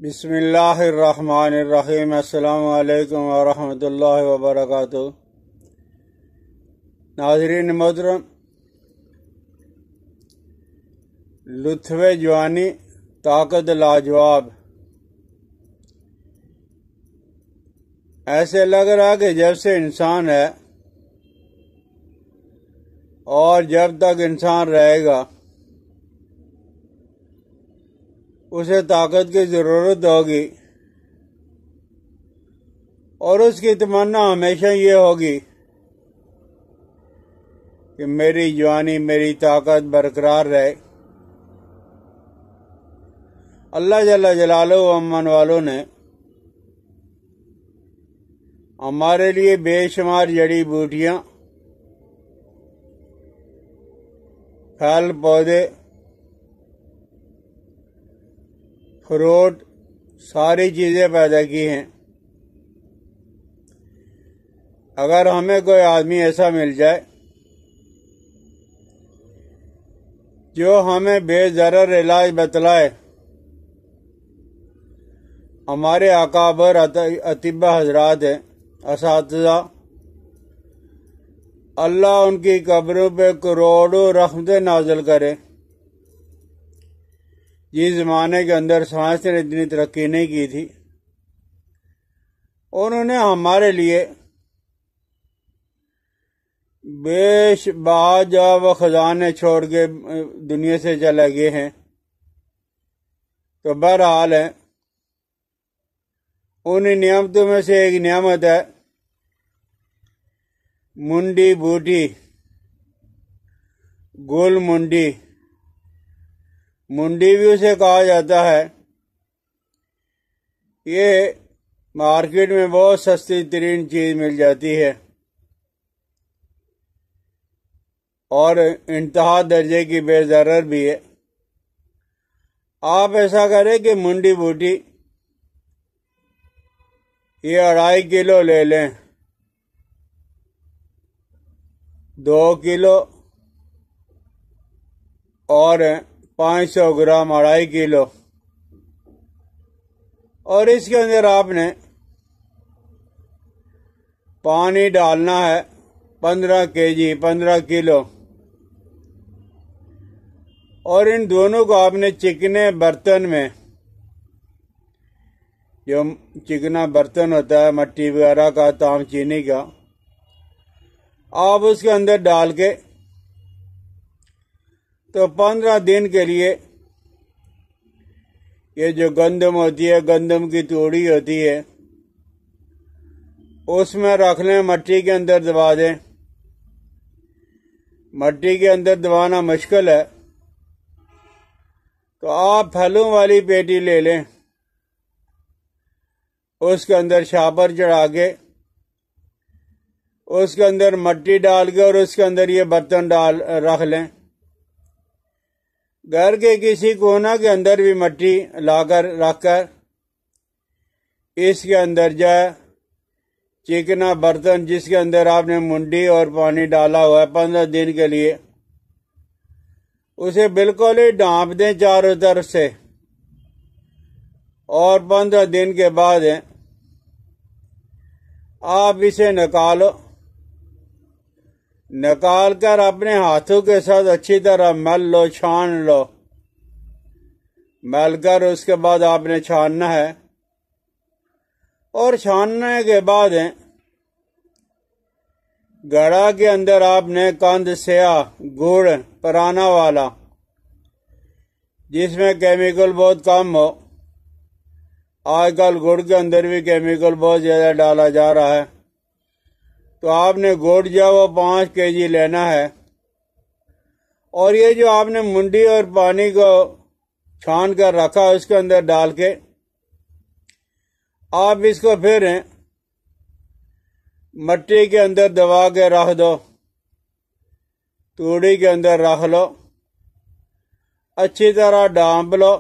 بسم اللہ الرحمن الرحیم۔ السلام علیکم ورحمۃ اللہ وبرکاتہ۔ ناظرین محترم، لطف جوانی، طاقت لاجواب۔ ایسے لگ رہا کہ جب سے انسان ہے اور جب تک انسان رہے گا اسے طاقت کی ضرورت ہوگی، اور اس کی تمنا ہمیشہ یہ ہوگی کہ میری جوانی، میری طاقت برقرار رہے۔ اللہ جل جلالہ و امن والوں نے ہمارے لیے بے شمار جڑی بوٹیاں، پھل پودے، فروٹ، ساری چیزیں پیدا کی ہیں۔ اگر ہمیں کوئی آدمی ایسا مل جائے جو ہمیں بے ضرر علاج بتلائے، ہمارے اکابر اطباء حضرات ہیں، اساتذہ، اللہ ان کی قبروں پہ کروڑوں رحمتیں نازل کرے۔ جس زمانے کے اندر سائنس نے اتنی ترقی نہیں کی تھی، انہوں نے ہمارے لیے باجاب خزانے چھوڑ کے دنیا سے چلے گئے ہیں۔ تو بہرحال ہے، ان نعمتوں میں سے ایک نعمت ہے منڈی بوٹی، گل منڈی۔ منڈی بھی اسے کہا جاتا ہے۔ یہ مارکیٹ میں بہت سستی ترین چیز مل جاتی ہے اور انتہا درجے کی بے ضرر بھی ہے۔ آپ ایسا کریں کہ منڈی بوٹی یہ 2.5 کلو لے لیں، 2 کلو اور 500 گرام 2.5 کلو، اور اس کے اندر آپ نے پانی ڈالنا ہے 15 kg، 15 کلو، اور ان دونوں کو آپ نے چکنے برتن میں، جو چکنا برتن ہوتا ہے مٹی وغیرہ کا، تام چینی کا، آپ اس کے اندر ڈال کے تو 15 دن کے لیے یہ جو گندم ہوتی ہے، گندم کی توڑی ہوتی ہے، اس میں رکھ لیں، مٹی کے اندر دبا دیں۔ مٹی کے اندر دبانا مشکل ہے تو آپ پھلوں والی پیٹی لے لیں، اس کے اندر شاپر چڑھا کے، اس کے اندر مٹی ڈال کے، اور اس کے اندر یہ برتن رکھ لیں۔ گھر کے کسی کونا کے اندر بھی مٹی لا کر رکھ کر اس کے اندر جائے چکنا برتن، جس کے اندر آپ نے منڈی اور پانی ڈالا ہوا ہے، 15 دن کے لیے اسے بالکل ہی ڈھانپ دیں چاروں طرف سے، اور 15 دن کے بعد آپ اسے نکال کر اپنے ہاتھوں کے ساتھ اچھی طرح مل لو، چھان لو۔ مل کر اس کے بعد آپ نے چھاننا ہے، اور چھاننے کے بعد گڑا کے اندر آپ نے قند سیاہ گڑ پرانا والا، جس میں کیمیکل بہت کم ہو، آج کل گڑ کے اندر بھی کیمیکل بہت زیادہ ڈالا جا رہا ہے، تو آپ نے گڑ جو وہ 5 kg لینا ہے، اور یہ جو آپ نے منڈی اور پانی کو چھان کر رکھا اس کے اندر ڈال کے آپ اس کو پھر مٹی کے اندر دبا کے رکھ دو، توڑی کے اندر رکھ لو، اچھی طرح ڈھانپ لو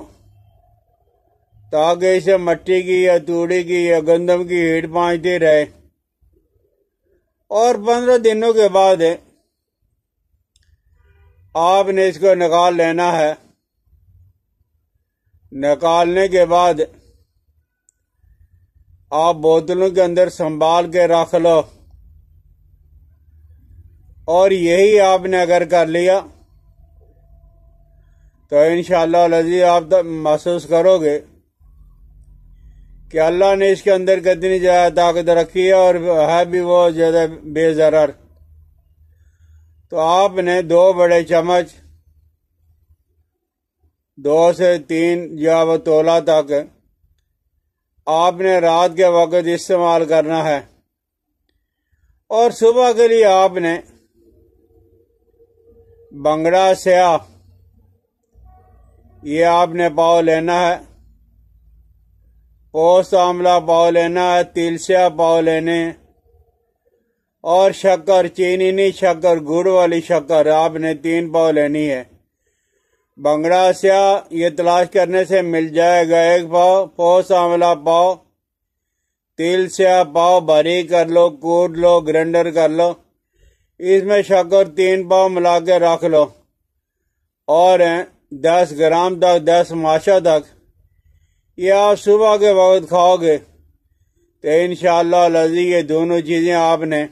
تاکہ اسے مٹی کی یا توڑی کی یا گندم کی ہیٹ پہنچتی رہے۔ اور 15 دنوں کے بعد آپ نے اس کو نکال لینا ہے۔ نکالنے کے بعد آپ بوتلوں کے اندر سنبھال کے رکھ لو، اور یہی آپ نے اگر کر لیا تو انشاءاللہ العزیز آپ محسوس کرو گے کہ اللہ نے اس کے اندر کتنی زیادہ طاقت رکھی ہے، اور ہے بھی وہ زیادہ بے ضرر۔ تو آپ نے 2 بڑے چمچ 2 سے 3 یا وہ تولا تک آپ نے رات کے وقت استعمال کرنا ہے، اور صبح کے لیے آپ نے بنگڑا سیاہ یہ آپ نے پاؤ لینا ہے، پوست آملہ پاؤ لینا ہے، تل سیاہ پاؤ لینے، اور شکر، چینی نہیں شکر، گڑ والی شکر آپ نے 3 پاؤ لینی ہے۔ بنگڑا سیاہ یہ تلاش کرنے سے مل جائے گا 1 پاؤ، پوست آملہ پاؤ، تل سیاہ پاؤ، باریک کر لو، کوٹ لو، گرینڈر کر لو، اس میں شکر 3 پاؤ ملا کے رکھ لو، اور 10 گرام تک 10 ماشا تک یہ آپ صبح کے وقت کھاؤ گے تو انشاءاللہ العزیز یہ دونوں چیزیں آپ نے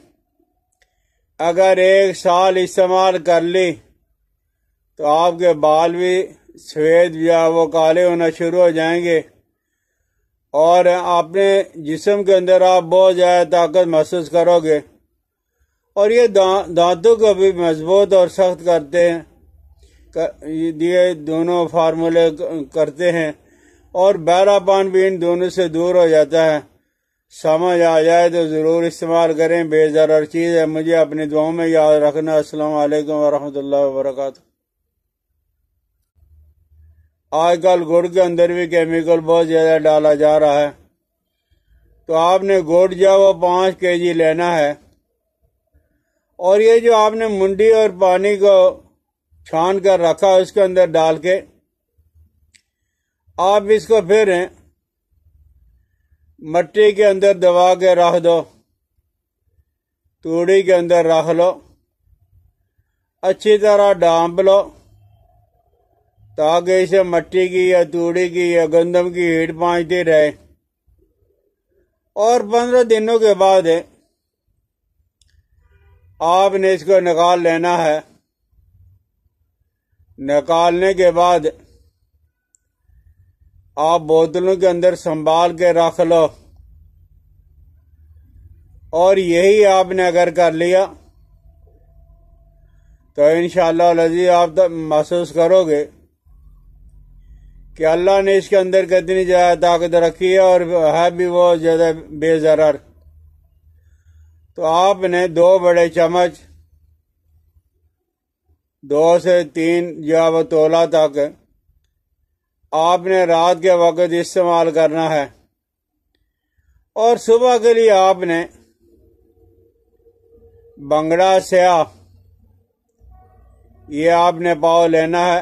اگر 1 سال استعمال کر لی تو آپ کے بال بھی سفید یا وہ کالے ہونا شروع ہو جائیں گے، اور اپنے جسم کے اندر آپ بہت زیادہ طاقت محسوس کرو گے، اور یہ دانتوں کو بھی مضبوط اور سخت کرتے ہیں، یہ دونوں فارمولے کرتے ہیں، اور بہرا پان بھی ان دونوں سے دور ہو جاتا ہے۔ سمجھ آ جائے تو ضرور استعمال کریں، بے ضرر چیز ہے، مجھے اپنی دعاؤں میں یاد رکھنا۔ السلام علیکم ورحمۃ اللہ وبرکاتہ۔ آج کل گڑ کے اندر بھی کیمیکل بہت زیادہ ڈالا جا رہا ہے، تو آپ نے گڑ جو وہ 5 kg لینا ہے، اور یہ جو آپ نے منڈی اور پانی کو چھان کر رکھا اس کے اندر ڈال کے آپ اس کو پھر مٹی کے اندر دبا کے رکھ دو، توڑی کے اندر رکھ لو، اچھی طرح ڈانپ لو تاکہ اسے مٹی کی یا توڑی کی یا گندم کی ہیٹ پہنچتی رہے، اور 15 دنوں کے بعد آپ نے اس کو نکال لینا ہے۔ نکالنے کے بعد آپ بوتلوں کے اندر سنبھال کے رکھ لو، اور یہی آپ نے اگر کر لیا تو انشاءاللہ العزیز آپ محسوس کرو گے کہ اللہ نے اس کے اندر کتنی زیادہ طاقت رکھی ہے، اور ہے بھی وہ زیادہ بے ضرر۔ تو آپ نے 2 بڑے چمچ 2 سے 3 یا وہ تولا تک آپ نے رات کے وقت استعمال کرنا ہے، اور صبح کے لیے آپ نے بنگڑا سیاہ یہ آپ نے پاؤ لینا ہے،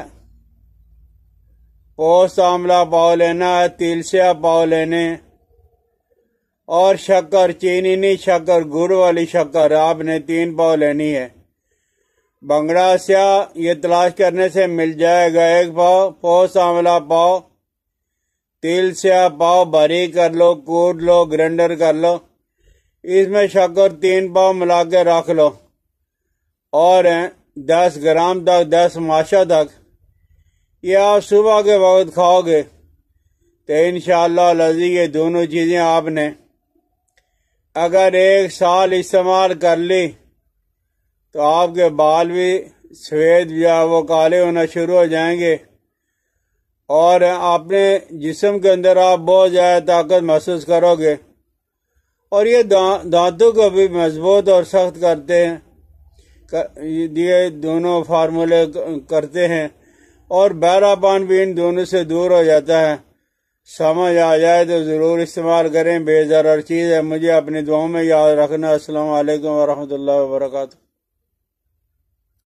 پوست آملہ پاؤ لینا ہے، تل سیاہ پاؤ لینے، اور شکر، چینی نہیں شکر، گڑ والی شکر آپ نے 3 پاؤ لینی ہے۔ بنگڑا سیاہ یہ تلاش کرنے سے مل جائے گا 1 پاؤ، پوست آملہ پاؤ، تل سیاہ پاؤ، باریک کر لو، کوٹ لو، گرینڈر کر لو، اس میں شکر 3 پاؤ ملا کے رکھ لو، اور 10 گرام تک 10 ماشا تک یہ آپ صبح کے وقت کھاؤ گے تو انشاءاللہ العزیز یہ دونوں چیزیں آپ نے اگر 1 سال استعمال کر لی تو آپ کے بال بھی سفید یا وہ کالے ہونا شروع ہو جائیں گے، اور اپنے جسم کے اندر آپ بہت زیادہ طاقت محسوس کرو گے، اور یہ دانتوں کو بھی مضبوط اور سخت کرتے ہیں، یہ دونوں فارمولے کرتے ہیں، اور بہرا پان بھی ان دونوں سے دور ہو جاتا ہے۔ سمجھ آ جائے تو ضرور استعمال کریں، بے ضرر چیز ہے، مجھے اپنی دعاؤں میں یاد رکھنا۔ السلام علیکم ورحمۃ اللہ وبرکاتہ۔